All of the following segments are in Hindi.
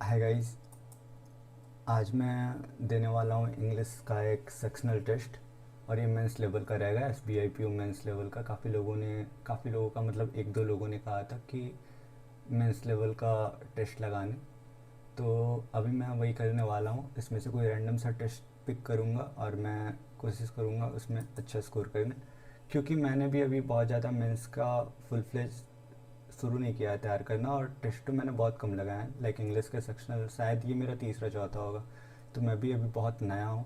Hi guys. आज मैं देने वाला हूँ इंग्लिश का एक सेक्शनल टेस्ट और ये मेंस लेवल का रहेगा। SBIPO मेंस लेवल का। काफ़ी लोगों का मतलब एक दो लोगों ने कहा था कि मेंस लेवल का टेस्ट लगाने, तो अभी मैं वही करने वाला हूँ। इसमें से कोई रैंडम सा टेस्ट पिक करूँगा और मैं कोशिश करूँगा उसमें अच्छा स्कोर करने, क्योंकि मैंने भी अभी बहुत ज़्यादा मेंस का फुल फ्लेज शुरू नहीं किया है तैयार करना, और टेस्ट तो मैंने बहुत कम लगाए हैं। लाइक इंग्लिश के सेक्शनल शायद ये मेरा तीसरा चौथा होगा, तो मैं भी अभी बहुत नया हूँ।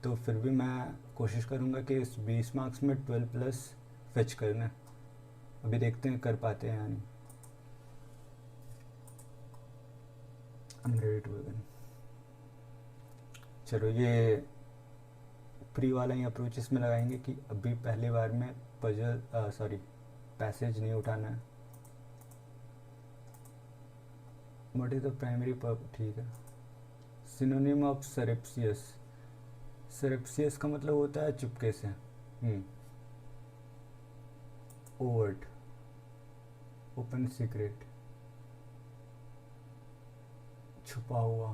तो फिर भी मैं कोशिश करूँगा कि इस 20 मार्क्स में 12+ फेच करना। अभी देखते हैं कर पाते हैं या नहीं। I am ready to begin. चलो, ये प्री वाला ही अप्रोच इसमें लगाएंगे कि अभी पहली बार में पजल पैसेज नहीं उठाना है। What is the primary pulp, ठीक है। Synonym of सरेप्सियस। सरेप्सियस का मतलब होता है चुपके से। ओवर्ट, ओपन सीक्रेट, छुपा हुआ।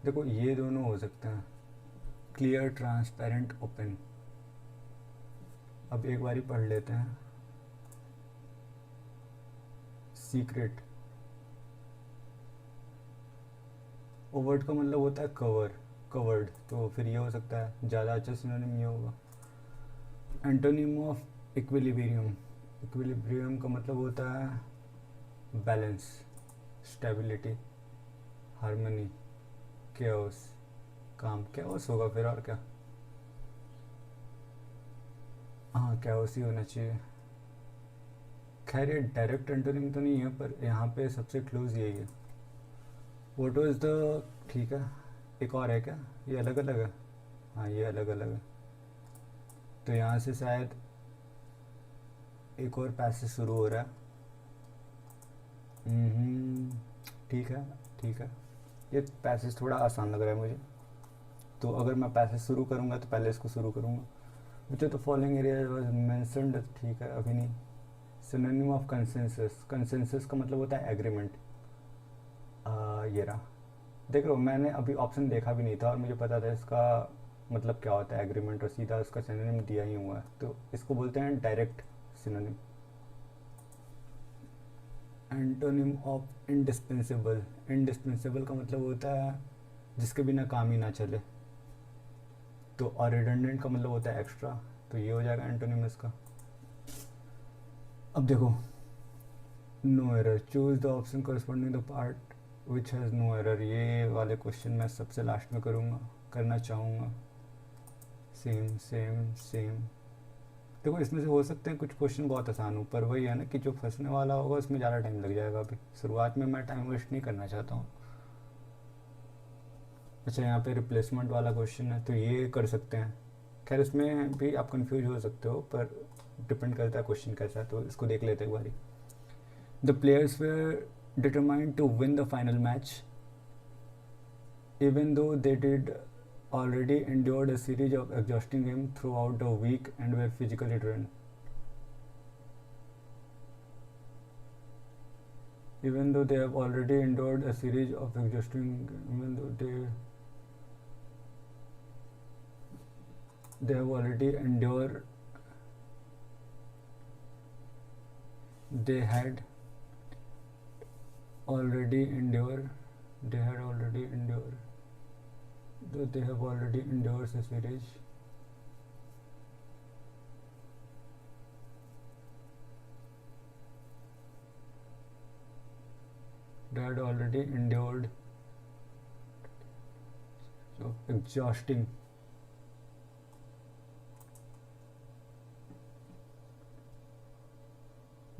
देखो, ये दोनों हो सकते हैं। Clear, transparent, open. अब एक बारी पढ़ लेते हैं। सीक्रेट, ओवर्ट का मतलब होता है कवर, कवर्ड, तो फिर ये हो सकता है। ज़्यादा अच्छा सिनोनिम ये होगा। Antonym of equilibrium. इक्विलिब्रियम का मतलब होता है बैलेंस, स्टेबिलिटी, हार्मनी, केओस, काम। केओस होगा फिर, और क्या। हाँ, केओस ही होना चाहिए। खैर, ये डायरेक्ट एंटोनिम तो नहीं है, पर यहाँ पे सबसे क्लोज यही है। वोट इज़ द, ठीक है। एक और है क्या, ये अलग अलग है? हाँ, ये अलग अलग है। तो यहाँ से शायद एक और पैसेज शुरू हो रहा है। ठीक है, ठीक है। ये पैसेज थोड़ा आसान लग रहा है मुझे, तो अगर मैं पैसेज शुरू करूँगा तो पहले इसको शुरू करूँगा। मुझे तो फॉलोइंग एरिया वाज मेंशनड, ठीक है, अभी नहीं। Synonym of consensus. कंसेंसस का मतलब होता है एग्रीमेंट। ये रहा। देख लो, मैंने अभी ऑप्शन देखा भी नहीं था और मुझे पता था इसका मतलब क्या होता है एग्रीमेंट, और सीधा उसका सिनोनिम दिया ही हुआ है, तो इसको बोलते हैं direct synonym. Antonym of indispensable. Indispensable का मतलब होता है जिसके बिना काम ही ना चले। तो और रिडंडेंट का मतलब होता है एक्स्ट्रा, तो ये हो जाएगा एंटोनिम इसका। अब देखो, no error, choose the option corresponding the part which has no error. ये वाले क्वेश्चन मैं सबसे लास्ट में करना चाहूँगा। Same same same. देखो, इसमें से हो सकते हैं कुछ क्वेश्चन बहुत आसान हो, पर वही है ना कि जो फंसने वाला होगा उसमें ज़्यादा टाइम लग जाएगा। अभी शुरुआत में मैं टाइम वेस्ट नहीं करना चाहता हूँ। अच्छा, यहाँ पे रिप्लेसमेंट वाला क्वेश्चन है, तो ये कर सकते हैं। खैर, इसमें भी आप कंफ्यूज हो सकते हो, पर डिपेंड करता है क्वेश्चन कैसा है, तो इसको देख लेते हैं एक बारी। The players were determined to win the final match even though they did already endured a series of exhausting games throughout the week and were physically drained. Even though they have already endured a series of exhausting, even though they have already endured, they had already endured, they had already endured, though they have already endured a series. They had already endured so exhausting.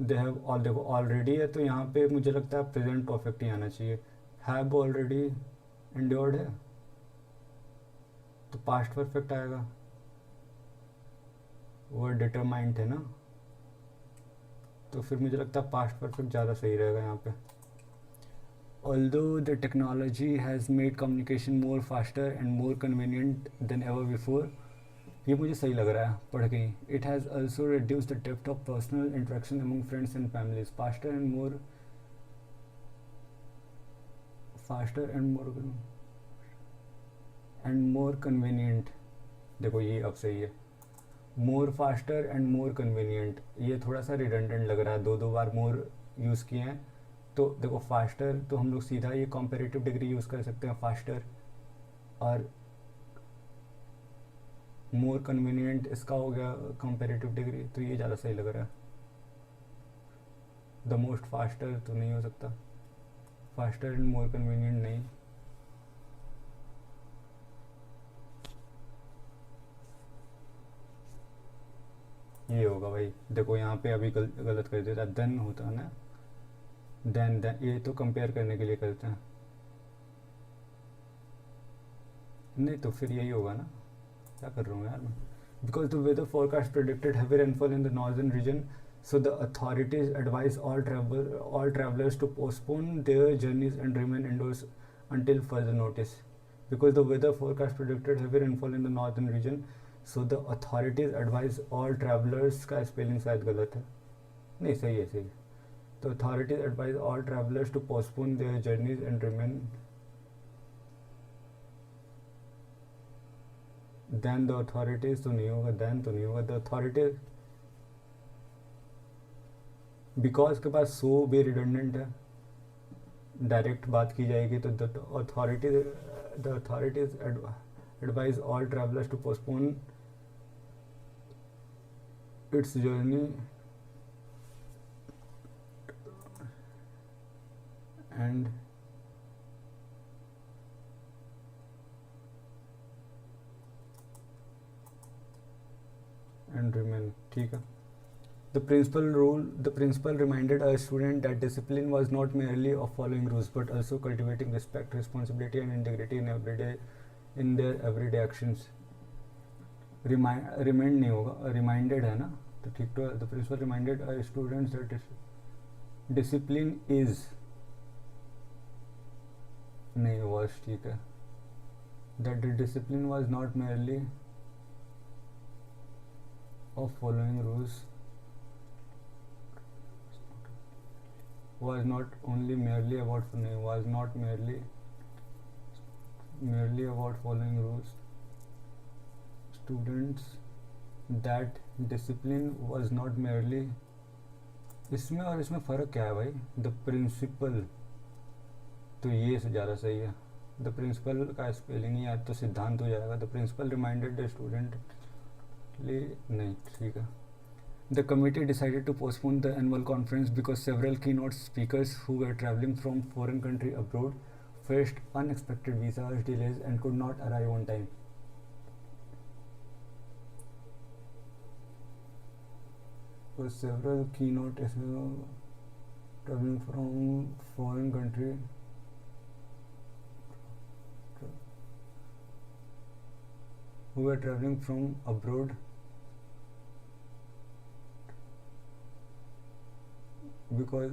They have all, देखो ऑलरेडी है तो यहाँ पे मुझे लगता है प्रेजेंट परफेक्ट ही आना चाहिए। हैव ऑलरेडी एंड्योर्ड है तो पास्ट परफेक्ट आएगा। वर्ड डिटरमाइंड है ना, तो फिर मुझे लगता है पास्ट परफेक्ट ज़्यादा सही रहेगा यहाँ पे। Although the technology has made communication more faster and more convenient than ever before, ये मुझे सही लग रहा है पढ़ के ही। It has also reduced the depth of personal interaction among friends and families. Faster and more faster and more convenient, देखो ये अब सही है, more faster and more convenient, ये थोड़ा सा रिडंडेंट लग रहा है, दो दो बार मोर यूज़ किए हैं। तो देखो फास्टर तो हम लोग सीधा ये कॉम्पेरेटिव डिग्री यूज़ कर सकते हैं फास्टर, और मोर कन्वीनियंट इसका हो गया कंपेरेटिव डिग्री, तो ये ज़्यादा सही लग रहा है। द मोस्ट फास्टर तो नहीं हो सकता, फास्टर एंड मोर कन्वीनियंट नहीं, ये होगा भाई। देखो यहाँ पे अभी गलत कर देता, देन होता है ना, देन ये तो कंपेयर करने के लिए करते हैं, नहीं तो फिर यही होगा ना, क्या कर रहा हूँ यार मैं। Because the weather forecast predicted heavy rainfall in the northern region, so the authorities advise all travelers to postpone their journeys and remain indoors until further notice. Because the weather forecast predicted heavy rainfall in the northern region, so the authorities advise all travelers, का स्पेलिंग शायद गलत है, नहीं सही है सही है। The authorities advise all travelers to postpone their journeys and remain, then the authorities तो नहीं होगा, then तो नहीं होगा, the authorities बिकॉज के पास सो भी रिडंडेंट है, डायरेक्ट बात की जाएगी तो the authorities advise all travellers to postpone its journey and remain, ठीक है। The principal reminded a student that discipline was not merely of following rules, but also cultivating respect, responsibility, and integrity in their everyday actions. Remind नहीं होगा, reminded है ना, तो ठीक तो है। The principal reminded a student that discipline is, नहीं was, ठीक है, that the discipline was not merely of following rules, was not only merely about was not merely about following rules. Students that discipline was not merely, इसमें और इसमें फ़र्क क्या है भाई। द प्रिंसिपल तो ये से ज़्यादा सही है, द प्रिंसिपल का स्पेलिंग ही याद तो सिद्धांत हो जाएगा। The principal reminded the student, नहीं ठीक है। The committee decided to postpone the annual conference because several keynote speakers who were traveling from foreign country abroad faced unexpected visa delays and could not arrive on time. So several keynote traveling from foreign country who were traveling from abroad because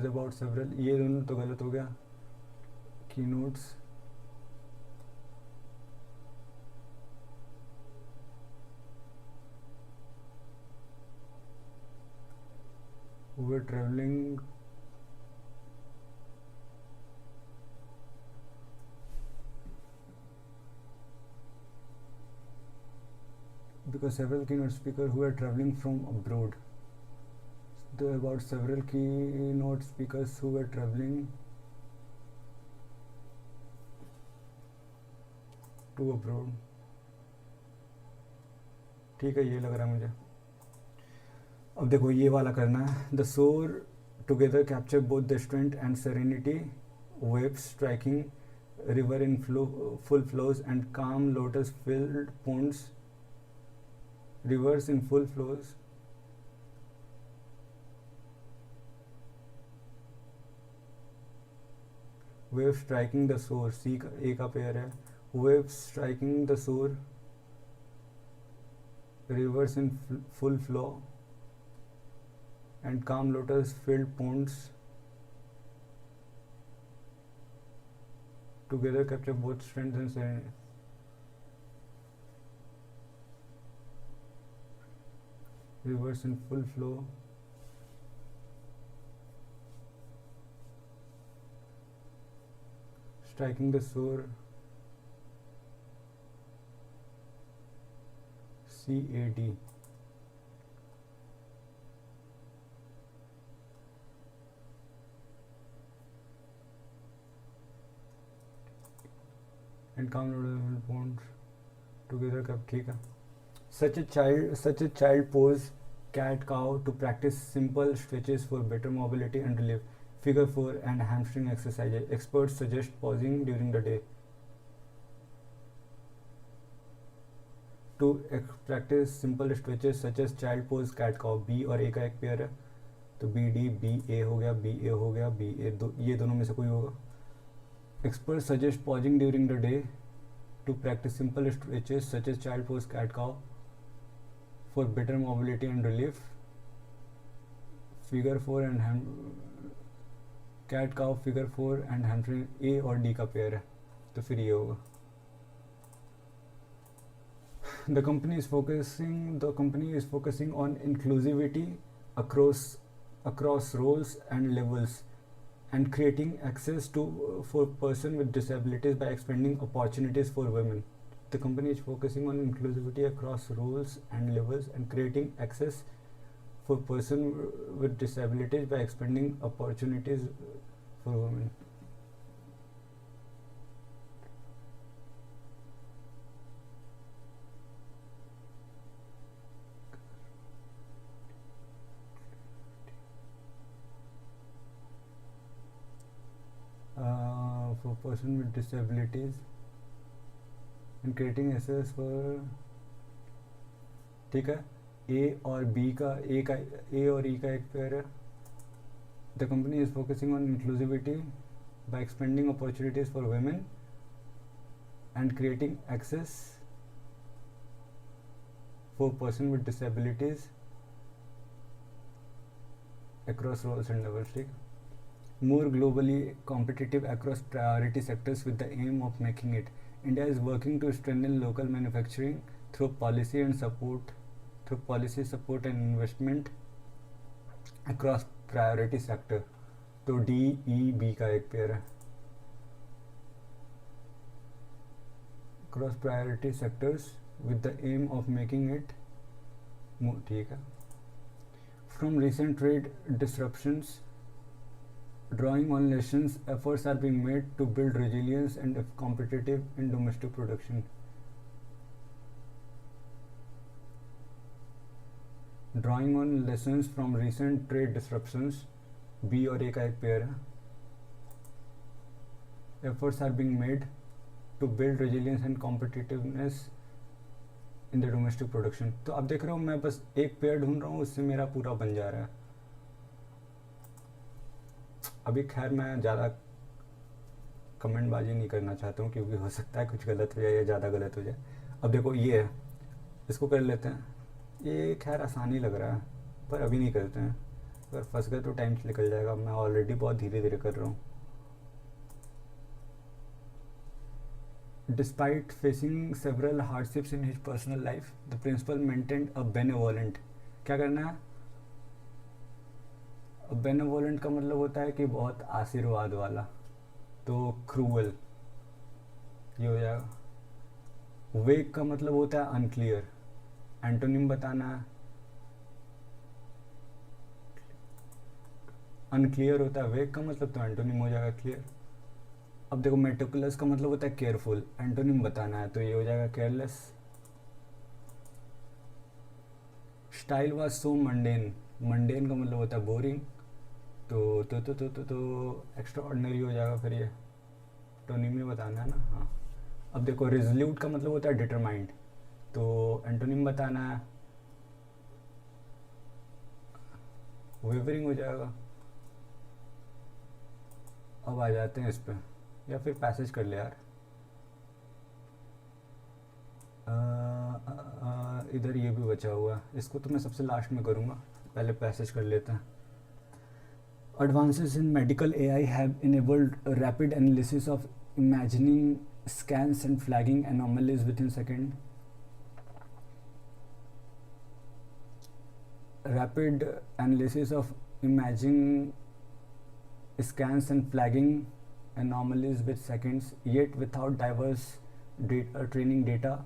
about several, ये दोनों तो गलत हो गया। keynotes who were traveling because several keynote speakers who were traveling from abroad, there about several keynote speakers who were traveling to abroad, ठीक है ये लग रहा है मुझे। अब देखो ये वाला करना है। The shore together capture both the strength and serenity, waves striking river in full flows and calm lotus filled ponds, rivers in full flows, waves striking the shore, C का A का पेयर है, waves striking the shore, rivers in full flow and calm lotus filled ponds together capture both strength and serenity. reverse in full flow, striking the shore, CAD. And calm bonds together कब ठीक है. Such a child pose cat cow to practice simple stretches for better mobility and relief. Figure 4 and hamstring exercises. Experts suggest pausing during the day to practice simple stretches such as child pose cat cow. B और A का एक पेयर है तो BD BA हो गया, BA हो गया, BA ये दोनों में से कोई होगा. Experts suggest pausing during the day to practice simple stretches such as child pose cat cow for better mobility and relief. Figure 4 and cat cow, figure 4 and hamstring A और D का पेयर है तो फिर ये होगा. The company is focusing on inclusivity across roles and levels and creating access for person with disabilities by expanding opportunities for women. The company is focusing on inclusivity across roles and levels and creating access for person with disabilities by expanding opportunities for women. For person with disabilities and creating access for, ठीक है. A और B का A और E का एक पेयर है. The company is focusing on inclusivity by expanding opportunities for women and creating access for person with disabilities across roles and levels. ठीक. More globally competitive across priority sectors with the aim of making it. India is working to strengthen local manufacturing through policy support and investment across priority sector. तो DEB का एक पेयर है. Across priority sectors with the aim of making it more. ठीक है. From recent trade disruptions, drawing on lessons, efforts are being made to build resilience and competitive in domestic production. Drawing on lessons from recent trade disruptions, B और A का एक पेयर है. Efforts are being made to build resilience and competitiveness in the domestic production. तो अब देख रहे हो मैं बस एक पेयर ढूंढ रहा हूँ, उससे मेरा पूरा बन जा रहा है. अभी खैर मैं ज़्यादा कमेंटबाजी नहीं करना चाहता हूँ क्योंकि हो सकता है कुछ गलत हो जाए या ज़्यादा गलत हो जाए. अब देखो ये है, इसको कर लेते हैं. ये खैर आसानी लग रहा है पर अभी नहीं करते हैं. अगर फंस गए तो टाइम निकल जाएगा. मैं ऑलरेडी बहुत धीरे धीरे कर रहा हूँ. Despite facing several hardships in his personal life, the principal maintained a benevolent. क्या करना है? बेनेवोलेंट का मतलब होता है कि बहुत आशीर्वाद वाला. तो क्रूअल ये हो जाएगा. वेग का मतलब होता है अनक्लियर. एंटोनिम बताना है. अनक्लियर होता है वेग का मतलब, तो एंटोनिम हो जाएगा क्लियर. अब देखो मेटिकुलस का मतलब होता है केयरफुल. एंटोनिम बताना है तो ये हो जाएगा careless. Style was so mundane. Mundane का मतलब होता है बोरिंग. तो एक्स्ट्रा ऑर्डिनरी हो जाएगा फिर ये. टोनिम में बताना है ना. हाँ. अब देखो रिजोल्यूट का मतलब होता है डिटरमाइंड. तो एंटोनिम बताना है. वेवरिंग हो जाएगा. अब आ जाते हैं इस पे, या फिर पैसेज कर ले यार. इधर ये भी बचा हुआ है, इसको तो मैं सबसे लास्ट में करूँगा. पहले पैसेज कर लेते हैं. Advances in medical AI have enabled a rapid analysis of imagining scans and flagging anomalies within seconds. rapid analysis of imaging scans and flagging anomalies with seconds, yet without diverse training data,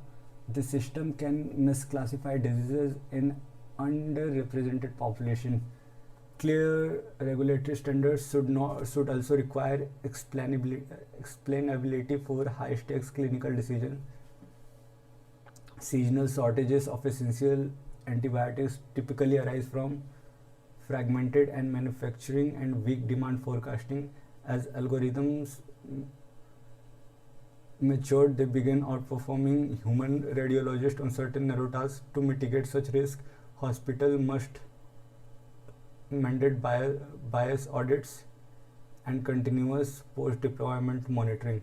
the system can misclassify diseases in underrepresented population. Clear regulatory standards should also require explainability for high stakes clinical decisions. Seasonal shortages of essential antibiotics typically arise from fragmented and manufacturing and weak demand forecasting. As algorithms matured, they began outperforming human radiologists on certain narrow tasks. To mitigate such risk, hospital must mandate bias audits and continuous post deployment monitoring.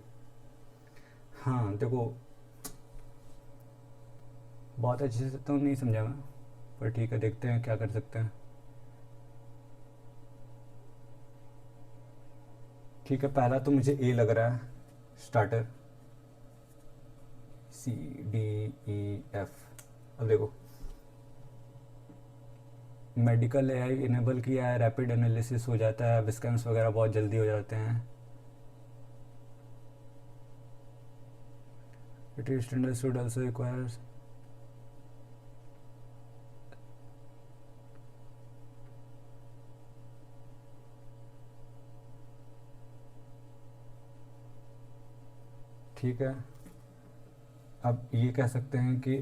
हाँ देखो, बहुत अच्छे से तो नहीं समझा मैं, पर ठीक है, देखते हैं क्या कर सकते हैं. ठीक है, पहला तो मुझे ए लग रहा है, स्टार्टर. CDEF. अब देखो, मेडिकल एआई इनेबल किया है, रैपिड एनालिसिस हो जाता है, स्कैन्स वगैरह बहुत जल्दी हो जाते हैं. It is standard should also requires. ठीक है, अब ये कह सकते हैं कि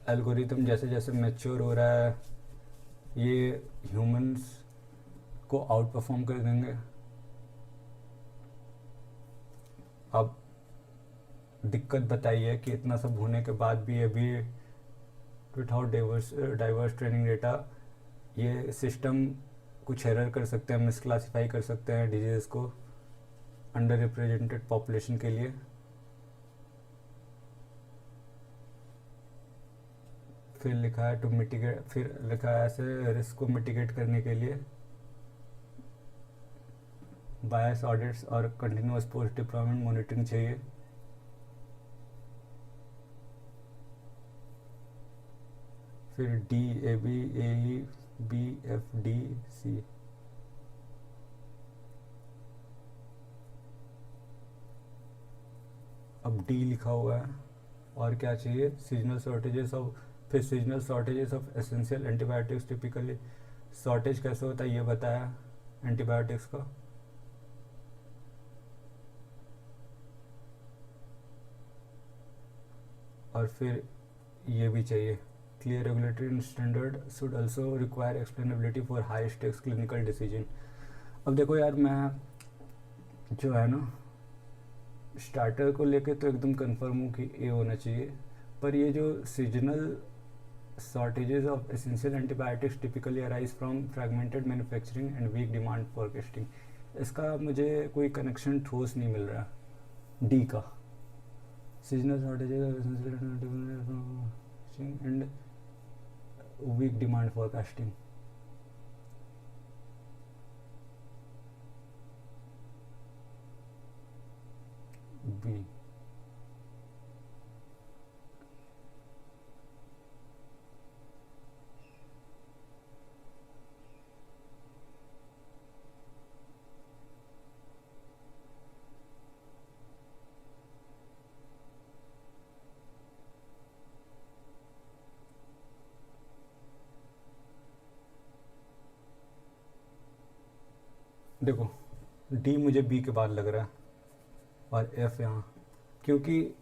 एल्गोरिथम जैसे जैसे मैच्योर हो रहा है, ये ह्यूमंस को आउट परफॉर्म कर देंगे. अब दिक्कत बताइए कि इतना सब होने के बाद भी अभी विदाउट डाइवर्स ट्रेनिंग डेटा ये सिस्टम कुछ एरर कर सकते हैं, मिसक्लासीफाई कर सकते हैं डिजीज़ को अंडर रिप्रेजेंटेड पॉपुलेशन के लिए. फिर लिखा है टू मिटिगेट, फिर लिखा है ऐसे रिस्क को मिटिगेट करने के लिए बायस ऑडिट्स और कंटिन्यूअस पोस्ट डिप्लॉयमेंट मॉनिटरिंग चाहिए. फिर DABAEBFDC. अब डी लिखा हुआ है, और क्या चाहिए? Seasonal shortages of. फिर seasonal shortages of essential antibiotics. Typically shortage कैसे होता है ये बताया एंटीबायोटिक्स का. और फिर ये भी चाहिए, clear regulatory standard should also require explainability for high stakes clinical decision. अब देखो यार, मैं जो है ना स्टार्टर को लेके तो एकदम कंफर्म हूँ कि ए होना चाहिए, पर ये जो seasonal shortages of essential antibiotics typically arise from fragmented manufacturing and weak demand forecasting, इसका मुझे कोई कनेक्शन ठोस नहीं मिल रहा. डी का seasonal shortages of essential antibiotics and weak demand forecasting. B. देखो, डी मुझे बी के बाद लग रहा है और एफ यहाँ, क्योंकि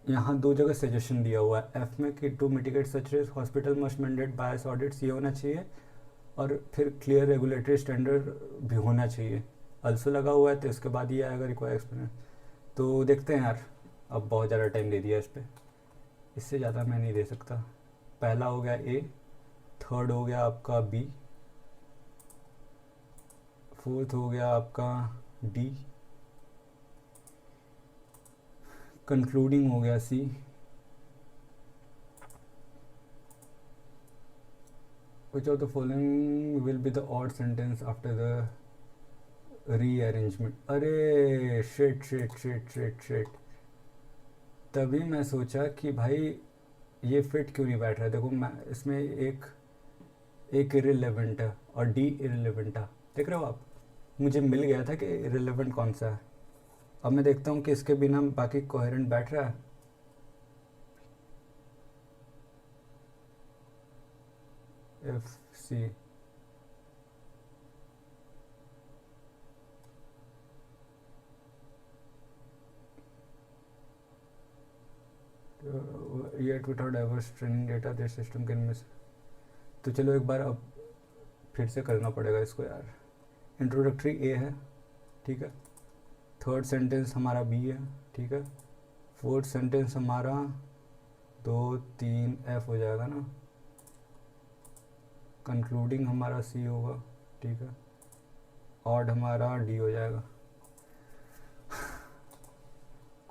यहाँ दो जगह सजेशन दिया हुआ है एफ में कि to mitigate such risk hospital must mandate bias audits, ये होना चाहिए. और फिर क्लियर रेगुलेटरी स्टैंडर्ड भी होना चाहिए. अल्सो लगा हुआ है तो इसके बाद ये आएगा रिक्वायर एक्सप्लेन. तो देखते हैं यार, अब बहुत ज़्यादा टाइम दे दिया इस पर, इससे ज़्यादा मैं नहीं दे सकता. पहला हो गया ए, थर्ड हो गया आपका बी, फोर्थ हो गया आपका डी, कंक्लूडिंग हो गया सी, which of the following will be the odd sentence after the rearrangement. अरे shit shit shit shit shit, तभी मैं सोचा कि भाई ये फिट क्यों नहीं बैठ रहा है. देखो मैं इसमें एक इरेलीवेंट है और डी इरेलीवेंट है। देख रहे हो आप, मुझे मिल गया था कि इरेलीवेंट कौन सा है। अब मैं देखता हूँ कि इसके बिना बाकी कोहेरेंट बैठ रहा है। F C yet without diverse training data this system can miss. तो चलो एक बार अब फिर से करना पड़ेगा इसको यार। इंट्रोडक्टरी ए है, ठीक है। थर्ड सेंटेंस हमारा बी है, ठीक है। फोर्थ सेंटेंस हमारा 2 3 एफ हो जाएगा ना। कंक्लूडिंग हमारा सी होगा, ठीक है। ऑड हमारा डी हो जाएगा।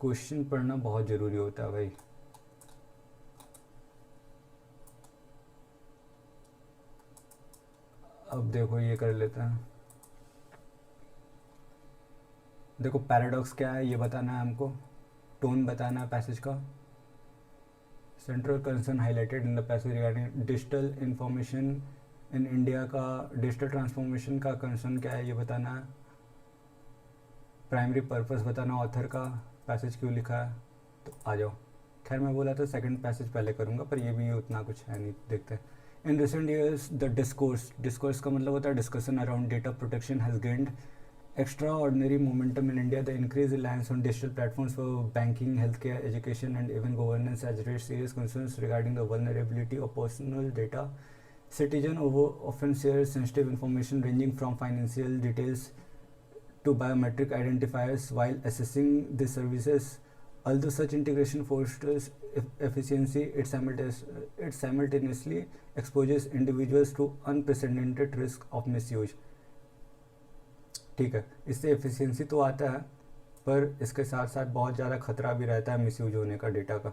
क्वेश्चन पढ़ना बहुत ज़रूरी होता है भाई। अब देखो ये कर लेते हैं। देखो पैराडॉक्स क्या है ये बताना है हमको, टोन बताना है पैसेज का। Central concern highlighted in the passage regarding digital information in India का डिजिटल ट्रांसफॉर्मेशन का कंसर्न क्या है ये बताना है। प्राइमरी पर्पस बताना ऑथर का, पैसेज क्यों लिखा है। तो आ जाओ। खैर मैं बोला था सेकंड पैसेज पहले करूँगा, पर ये भी उतना कुछ है नहीं, देखते हैं। In recent years the discourse का मतलब होता है discussion around data protection has gained extraordinary momentum in India. The increased reliance on digital platforms for banking, healthcare, education, and even governance has raised serious concerns regarding the vulnerability of personal data. Citizens often share sensitive information ranging from financial details to biometric identifiers while accessing these services. Although such integration fosters efficiency, it simultaneously exposes individuals to unprecedented risk of misuse. ठीक है, इससे एफिशिएंसी तो आता है, पर इसके साथ साथ बहुत ज़्यादा खतरा भी रहता है मिसयूज होने का डेटा का।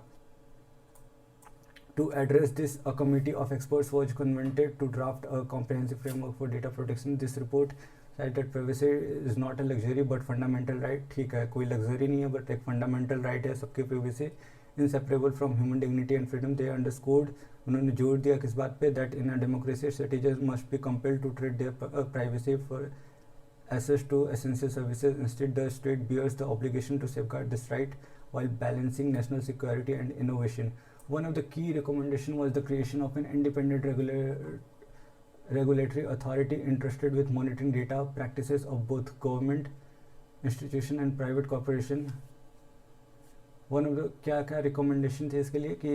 To address this a committee of experts was convened to draft a comprehensive framework for data protection. This report cited privacy is not a luxury but fundamental right. ठीक है, कोई लग्जरी नहीं है बट एक फंडामेंटल राइट है सबकी privacy, inseparable from human dignity and freedom. They underscored, उन्होंने जोर दिया किस बात पे, that in a democracy citizen must be compelled to treat their privacy for access to essential services. Instead, the state bears the obligation to safeguard this right while balancing national security and innovation. One of the key recommendations was the creation of an independent regulatory authority entrusted with monitoring data practices of both government institution and private corporation. One of the क्या क्या recommendation थे इसके लिए कि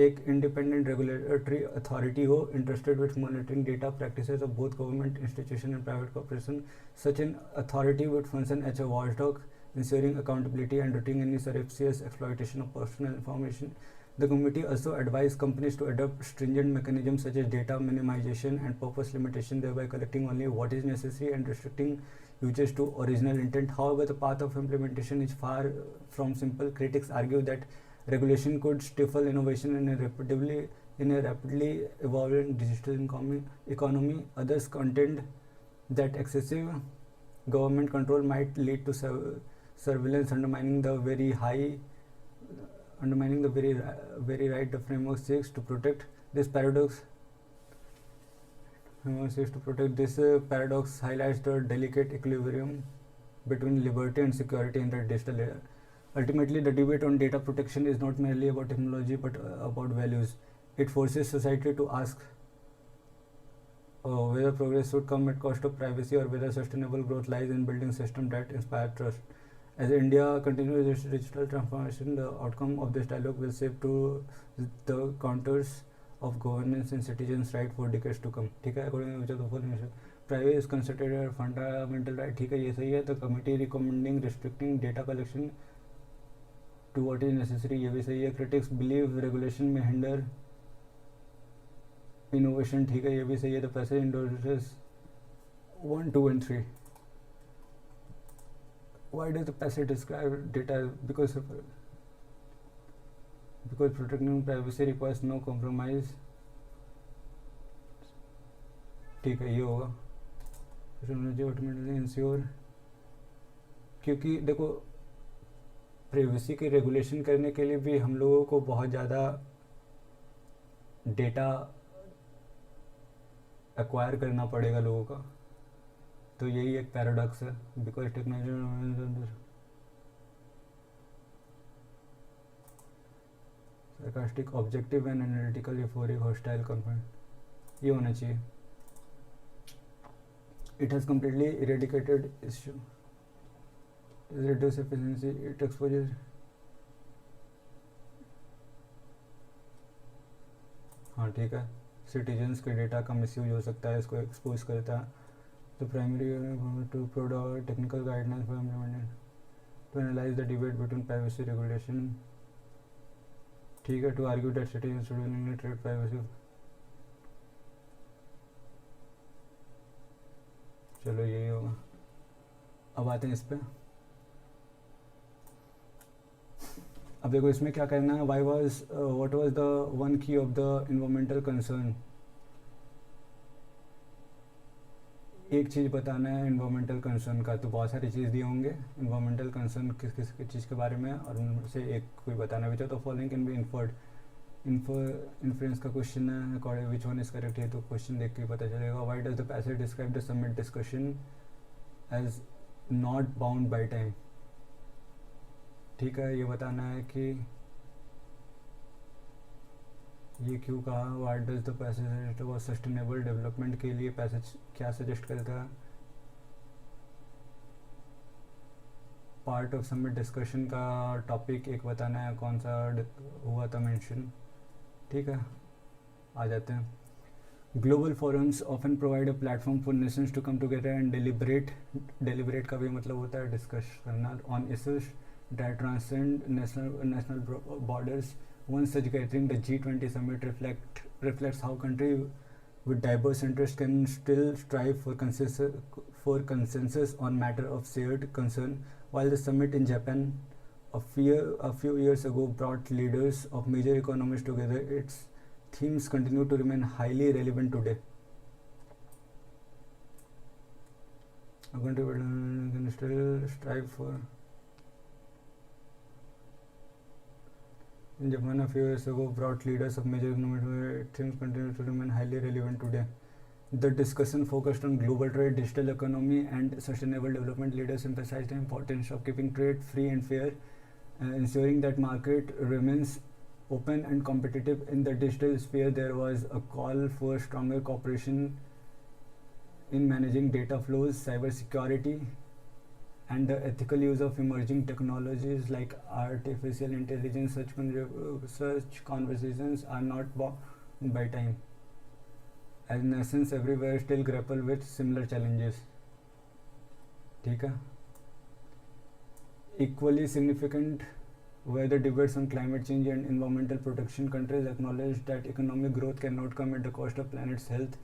एक इंडिपेंडेंट रेगुलेटरी अथॉरिटी हो interested with monitoring data practices of both government institution and private corporation. Such an authority would function as a watchdog ensuring accountability and routing any surreptitious exploitation of personal information. The committee also advised companies to adopt stringent mechanisms such as data minimization and purpose limitation, thereby collecting only what is necessary and restricting users to original intent. However, the path of implementation is far from simple. Critics argue that regulation could stifle innovation in a rapidly evolving digital economy. Others contend that excessive government control might lead to surveillance, undermining the very right the framework seeks to protect. This paradox highlights the delicate equilibrium between liberty and security in the digital era. Ultimately, the debate on data protection is not merely about technology but about values. It forces society to ask whether progress should come at cost of privacy or whether sustainable growth lies in building systems that inspire trust. As India continues its digital transformation, the outcome of this dialogue will shape to the contours of governance and citizens' right for decades to come. ठीक है, according to the privacy is considered a fundamental right. ठीक है, ये सही है. The committee recommending restricting data collection to what is necessary, ये भी सही है. Critics believe regulation may hinder innovation. ठीक है, ये भी सही है. The passage endorses 1, 2 and 3. Why does the passage describe data? Because protecting privacy requires no compromise. ठीक है, ये होगा इंश्योर. क्योंकि देखो प्राइवेसी की रेगुलेशन करने के लिए भी हम लोगों को बहुत ज़्यादा डेटा एक्वायर करना पड़ेगा लोगों का। तो यही एक पैराडॉक्स है, because technology sarcastic, objective and analytical, euphoric, hostile, confident, ये होना चाहिए. It has completely eradicated issue, reduce efficiency, it exposure. हाँ ठीक है, सिटीजन्स के डेटा का मिसयूज हो सकता है, इसको एक्सपोज करता है. तो primary to provide technical guidelines for implementation to analyse the debate between privacy regulation. ठीक है, to argue that citizen should willingly trade privacy. चलो यही होगा. अब आते हैं इस पे. अब देखो इसमें क्या करना है. व्हाट वाज द वन की ऑफ द इन्वायरमेंटल कंसर्न. एक चीज़ बताना है इन्वायरमेंटल कंसर्न का. तो बहुत सारी चीज़ दिए होंगे इन्वायरमेंटल कंसर्न किस किस चीज़ के बारे में, और उनमें से एक कोई बताना भी. तो following can be inferred. Influence का क्वेश्चन है, according which one is correct है. तो क्वेश्चन देख के पता चलेगा. Why does the passage describe the summit discussion as not bound by time. ठीक है, ये बताना है कि ये क्यों कहा. What does the passage was sustainable development के लिए पैसेज क्या सजेस्ट करता है. पार्ट ऑफ समिट डिस्कशन का टॉपिक एक बताना है, कौन सा हुआ था मेंशन. ठीक है, आ जाते हैं. Global forums often provide a platform for nations to come together and deliberate का भी मतलब होता है डिस्कस करना on issues that transcend national borders. One such gathering, the G20 summit, reflects how countries with diverse interests can still strive for consensus on matter of shared concern. While the summit in Japan a few years ago brought leaders of major economies together, its themes continue to remain highly relevant today. A country can still strive for. In Japan, a few years ago, brought leaders of major economic themes continue to remain highly relevant today. The discussion focused on global trade, digital economy, and sustainable development. Leaders emphasized the importance of keeping trade free and fair, ensuring that market remains open and competitive. In the digital sphere, there was a call for stronger cooperation in managing data flows, cybersecurity, and the ethical use of emerging technologies like artificial intelligence. Such conversations are not bound by time, as nations everywhere still grapple with similar challenges. ठीक है. Equally significant were the debates on climate change and environmental protection. Countries acknowledged that economic growth cannot come at the cost of planet's health.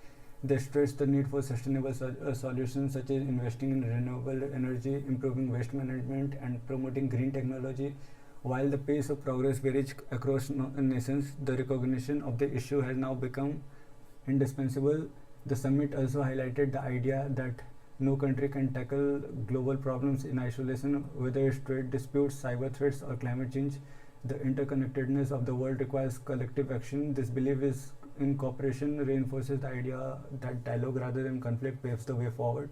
They stressed the need for sustainable solutions such as investing in renewable energy, improving waste management, and promoting green technology. While the pace of progress varies across nations, the recognition of the issue has now become indispensable. The summit also highlighted the idea that no country can tackle global problems in isolation, whether it's trade disputes, cyber threats, or climate change. The interconnectedness of the world requires collective action. This belief is in cooperation reinforces the idea that dialogue rather than conflict paves the way forward.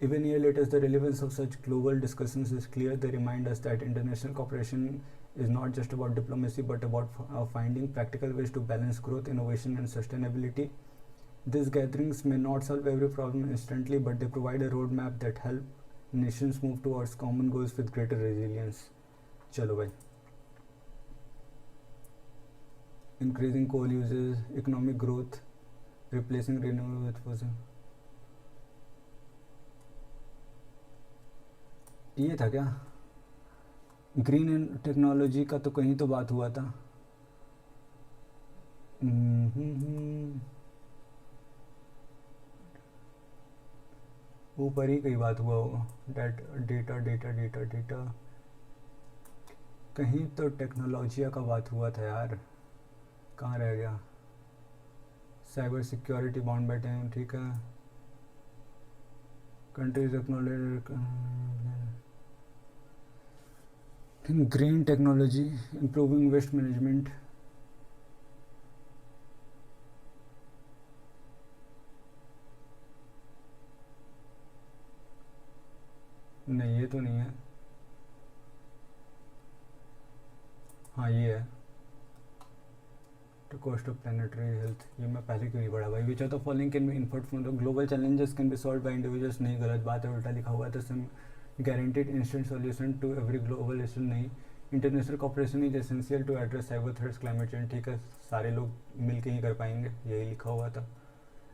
Even year later, the relevance of such global discussions is clear. They remind us that international cooperation is not just about diplomacy but about finding practical ways to balance growth, innovation, and sustainability. These gatherings may not solve every problem instantly, but they provide a roadmap that help nations move towards common goals with greater resilience. चलो भाई. Increasing coal uses, economic growth, replacing renewable with fossil. ये था क्या? ग्रीन टेक्नोलॉजी का तो कहीं तो बात हुआ था. ऊपर ही कहीं बात हुआ होगा. डेटा डेटा डेटा डेटा कहीं तो टेक्नोलॉजिया का बात हुआ था यार. कहाँ रह गया? Cyber security bound by time. ठीक है. Countries acknowledge green technology, improving waste management. तो नहीं है, हाँ ये है to cost of planetary health, ये मैं पहले क्यों नहीं पढ़ा भाई। Which are the following can be input from the global challenges can be solve by individuals, नहीं गलत बात है, उल्टा लिखा हुआ है तो some guaranteed instant solution to every global issue, नहीं। International cooperation is essential to address cyber threats climate change, ठीक है सारे लोग मिल के ही कर पाएंगे, यही लिखा हुआ था।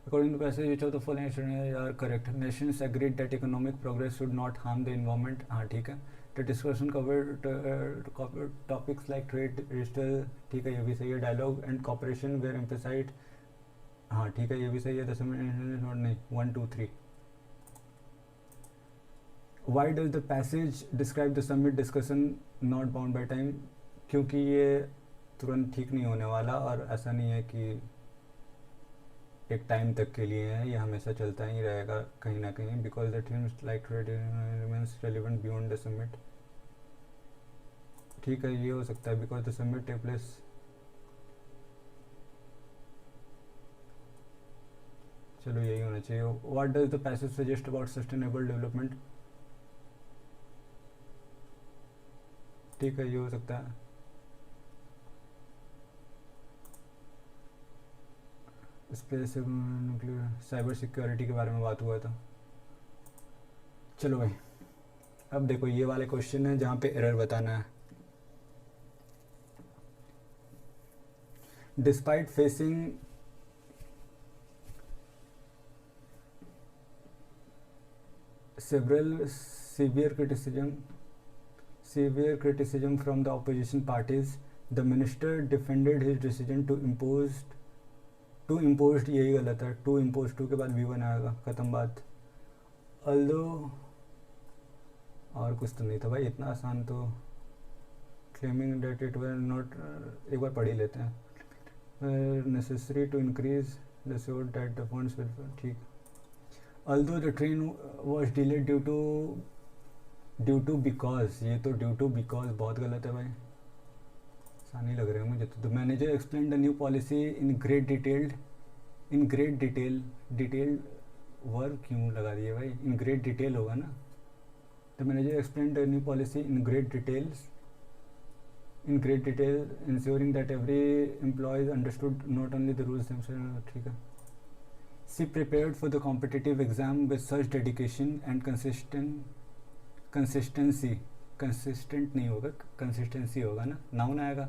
According to passage which of the following are correct, nations agreed that economic progress should not harm the environment, हाँ ठीक है। The discussion cover topics like trade digital, ठीक है ये भी सही है। Dialogue and cooperation were emphasised, हाँ ठीक है ये भी सही है। नोट नहीं 1 2 3। Why does the passage describe the summit discussion not bound by time, क्योंकि ये तुरंत ठीक नहीं होने वाला और ऐसा नहीं है कि एक टाइम तक के लिए है, ये हमेशा चलता ही रहेगा कहीं ना कहीं। Because the themes like trade remains relevant beyond the summit, ठीक है ये हो सकता है। Because the summit take place, चलो यही होना चाहिए। What does the passage suggest about sustainable development, ठीक है ये हो सकता है। स्पेस न्यूक्लियर साइबर सिक्योरिटी के बारे में बात हुआ था। चलो भाई अब देखो ये वाले क्वेश्चन है जहाँ पे एरर बताना है। Despite facing several severe criticism from the opposition parties, the minister defended his decision to impose यही गलत है, टू इम्पोज टू के बाद V1 आएगा, खत्म बात। although और कुछ तो नहीं था भाई इतना आसान तो। claiming that it were not, एक बार पढ़ ही लेते हैं। necessary to increase the so that the funds will, ठीक। although the train was delayed due to because, ये तो due to because बहुत गलत है भाई, आसानी लग रहा है मुझे तो। the manager explained the new policy in great detail verb क्यों लगा दिए भाई, in great detail होगा ना। the manager explained the new policy in great detail, ensuring that every employee understood not only the rules themselves, ठीक है। She prepared for the competitive exam with such dedication and consistency, consistent नहीं होगा, consistency होगा ना, noun आएगा।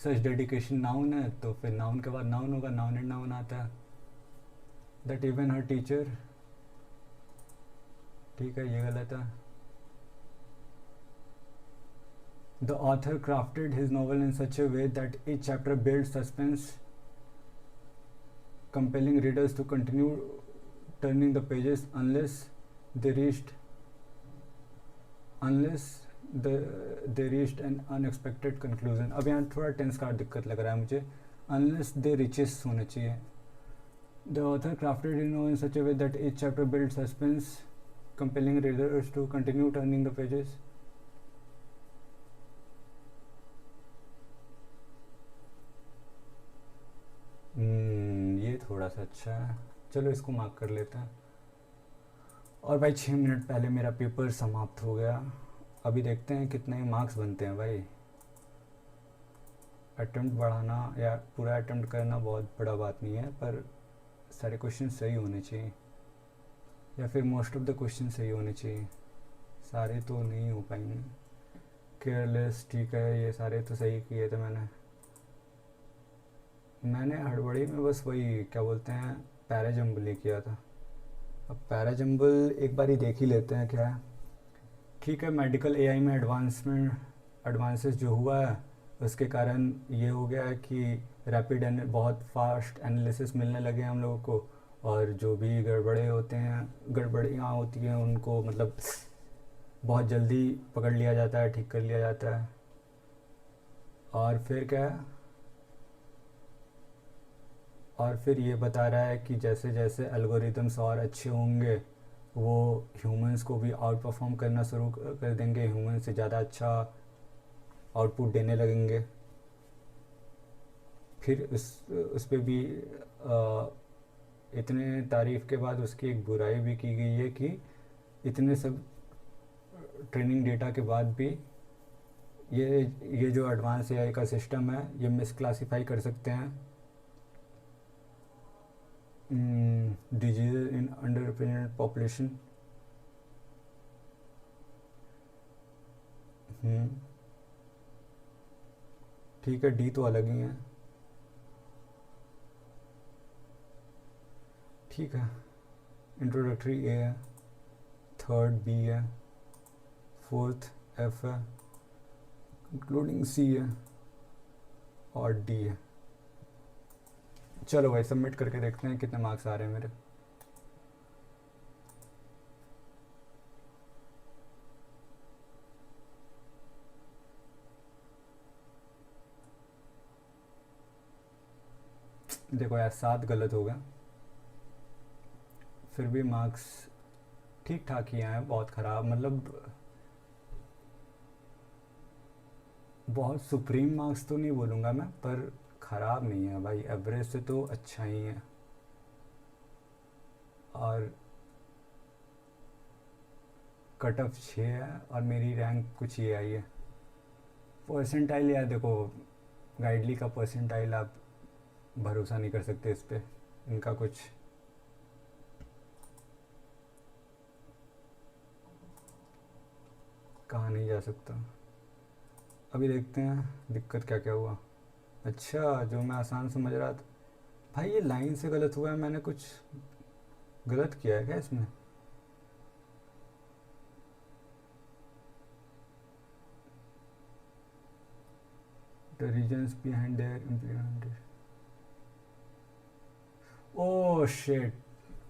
such dedication noun है तो फिर noun के बाद noun होगा, noun and noun आता है। that even her teacher, ठीक है ये गलत है। the author crafted his novel in such a way that each chapter builds suspense, compelling readers to continue turning the pages unless they reached an unexpected conclusion। अब यहाँ थोड़ा टेंस का दिक्कत लग रहा है मुझे, unless they reaches होना चाहिए। the author crafted his novel in such a way that each chapter builds suspense, compelling readers to continue turning the pages। ये थोड़ा सा अच्छा है, चलो इसको मार्क कर लेते हैं। और भाई 6 मिनट पहले मेरा पेपर समाप्त हो गया, अभी देखते हैं कितने मार्क्स बनते हैं भाई। अटेम्प्ट बढ़ाना या पूरा अटेम्प्ट करना बहुत बड़ा बात नहीं है, पर सारे क्वेश्चन सही होने चाहिए या फिर मोस्ट ऑफ द क्वेश्चन सही होने चाहिए, सारे तो नहीं हो पाएंगे। केयरलेस ठीक है, ये सारे तो सही किए थे मैंने हड़बड़ी में बस वही क्या बोलते हैं पैराजम्बल ही किया था। अब पैराजम्बल एक बार ही देख ही लेते हैं क्या है। ठीक है मेडिकल एआई में एडवांसेस जो हुआ है उसके कारण ये हो गया है कि रैपिड बहुत फास्ट एनालिसिस मिलने लगे हैं हम लोगों को, और जो भी गड़बड़ियाँ होती हैं उनको मतलब बहुत जल्दी पकड़ लिया जाता है, ठीक कर लिया जाता है। और फिर क्या है, और फिर ये बता रहा है कि जैसे जैसे एल्गोरिथम्स और अच्छे होंगे वो ह्यूमंस को भी आउट परफॉर्म करना शुरू कर देंगे, ह्यूमन से ज़्यादा अच्छा आउटपुट देने लगेंगे। फिर उस पर भी इतने तारीफ़ के बाद उसकी एक बुराई भी की गई है कि इतने सब ट्रेनिंग डेटा के बाद भी ये जो एडवांस एआई का सिस्टम है ये मिसक्लासीफाई कर सकते हैं disease in under represented population. ठीक है, डी तो अलग ही है। ठीक है, इंट्रोडक्टरी ए है, थर्ड बी है, फोर्थ एफ है, इंक्लूडिंग सी है और डी है। चलो भाई सबमिट करके देखते हैं कितने मार्क्स आ रहे हैं मेरे। देखो यार 7 गलत हो गया, फिर भी मार्क्स ठीक ठाक ही आए, बहुत ख़राब मतलब बहुत सुप्रीम मार्क्स तो नहीं बोलूँगा मैं, पर ख़राब नहीं है भाई, एवरेज से तो अच्छा ही है। और कट ऑफ 6 है और मेरी रैंक कुछ ये आई है। परसेंटाइल यार देखो, गाइडली का परसेंटाइल आप भरोसा नहीं कर सकते इस पे, इनका कुछ कहा नहीं जा सकता। अभी देखते हैं दिक्कत क्या क्या हुआ। अच्छा, जो मैं आसान समझ रहा था भाई ये लाइन से गलत हुआ है, मैंने कुछ गलत किया है क्या इसमें? The reasons behind there implementation. Oh shit,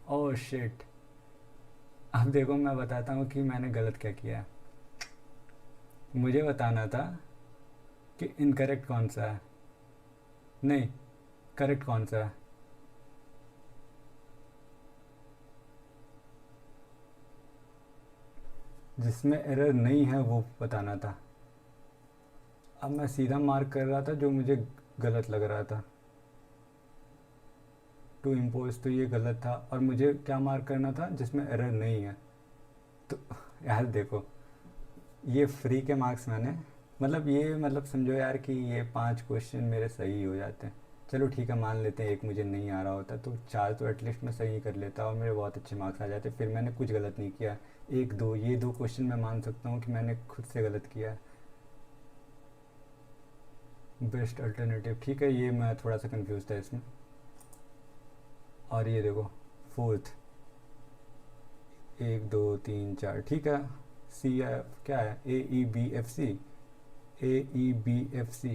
oh shit. अब देखो मैं बताता हूँ कि मैंने गलत क्या किया है। मुझे बताना था कि इनकरेक्ट कौन सा है, नहीं करेक्ट कौन सा है। जिसमें एरर नहीं है वो बताना था। अब मैं सीधा मार्क कर रहा था जो मुझे गलत लग रहा था। टू इम्पोज तो ये गलत था, और मुझे क्या मार्क करना था जिसमें एरर नहीं है। तो यार देखो ये फ्री के मार्क्स मैंने मतलब ये मतलब समझो यार कि ये 5 क्वेश्चन मेरे सही हो जाते हैं। चलो ठीक है, मान लेते हैं एक मुझे नहीं आ रहा होता तो 4 तो एटलीस्ट मैं सही कर लेता और मेरे बहुत अच्छे मार्क्स आ जाते। फिर मैंने कुछ गलत नहीं किया। एक दो ये 2 क्वेश्चन मैं मान सकता हूँ कि मैंने खुद से गलत किया है। बेस्ट अल्टरनेटिव, ठीक है, ये मैं थोड़ा सा कंफ्यूज था इसमें। और ये देखो फोर्थ, 1 2 3 4, ठीक है। सी क्या है, AEBFC, AEBFC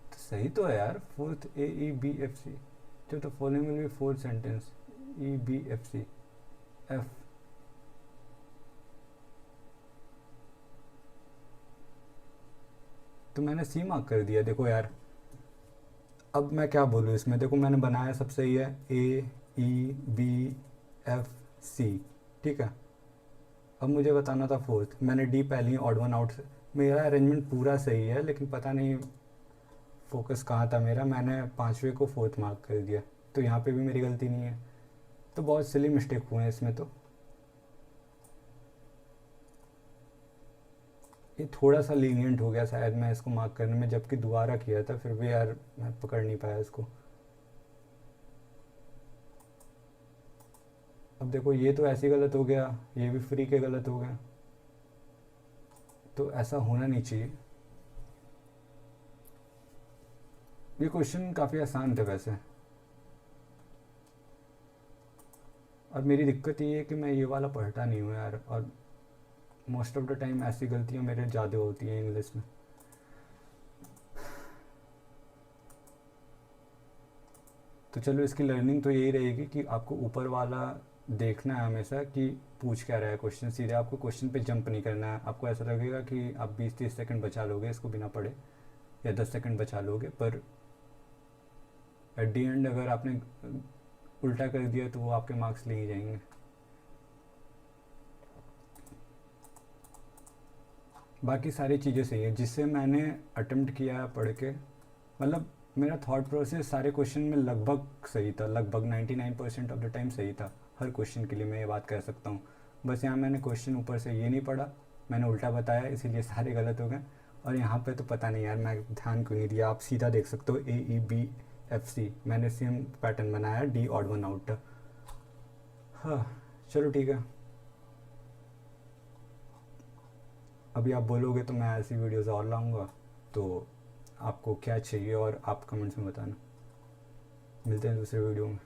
तो सही तो है यार, फोर्थ AEBFC। जो तो following will be fourth sentence EBFC F। तो मैंने सी मार्क कर दिया। देखो यार अब मैं क्या बोलूँ इसमें, देखो मैंने बनाया सब सही है, AEBFC, ठीक है। अब मुझे बताना था फोर्थ, मैंने डी पहले ही ऑड वन आउट से, मेरा अरेंजमेंट पूरा सही है लेकिन पता नहीं फोकस कहाँ था मेरा, मैंने 5वें को फोर्थ मार्क कर दिया। तो यहाँ पे भी मेरी गलती नहीं है। तो बहुत सिली मिस्टेक हुए हैं इसमें। तो ये थोड़ा सा लीनियंट हो गया शायद मैं इसको मार्क करने में, जबकि दोबारा किया था फिर भी यार मैं पकड़ नहीं पाया इसको। अब देखो ये तो ऐसे ही गलत हो गया, ये भी फ्री के गलत हो गया, तो ऐसा होना नहीं चाहिए। ये क्वेश्चन काफ़ी आसान थे वैसे, और मेरी दिक्कत ये है कि मैं ये वाला पढ़ता नहीं हूँ यार, और मोस्ट ऑफ द टाइम ऐसी गलतियाँ मेरे ज़्यादा होती हैं इंग्लिश में। तो चलो इसकी लर्निंग तो यही रहेगी कि आपको ऊपर वाला देखना है हमेशा कि पूछ क्या रहा है क्वेश्चन, सीधे आपको क्वेश्चन पे जंप नहीं करना है। आपको ऐसा लगेगा कि आप 20-30 सेकंड बचा लोगे इसको बिना पढ़े, या 10 सेकंड बचा लोगे, पर एट दी एंड अगर आपने उल्टा कर दिया तो वो आपके मार्क्स ले ही जाएंगे। बाकी सारी चीज़ें सही है जिससे मैंने अटेम्प्ट किया है पढ़ के, मतलब मेरा थॉट प्रोसेस सारे क्वेश्चन में लगभग सही था, लगभग 99% ऑफ द टाइम सही था हर क्वेश्चन के लिए, मैं ये बात कह सकता हूँ। बस यहाँ मैंने क्वेश्चन ऊपर से ये नहीं पढ़ा मैंने उल्टा बताया इसीलिए सारे गलत हो गए। और यहाँ पे तो पता नहीं यार, मैं ध्यान क्यों नहीं दिया। आप सीधा देख सकते हो AEBFC, मैंने सेम पैटर्न बनाया, डी ऑड वन आउट। हाँ चलो ठीक है। अभी आप बोलोगे तो मैं ऐसी वीडियोज़ और लाऊंगा। तो आपको क्या चाहिए और आप कमेंट्स में बताना। मिलते हैं दूसरे वीडियो में।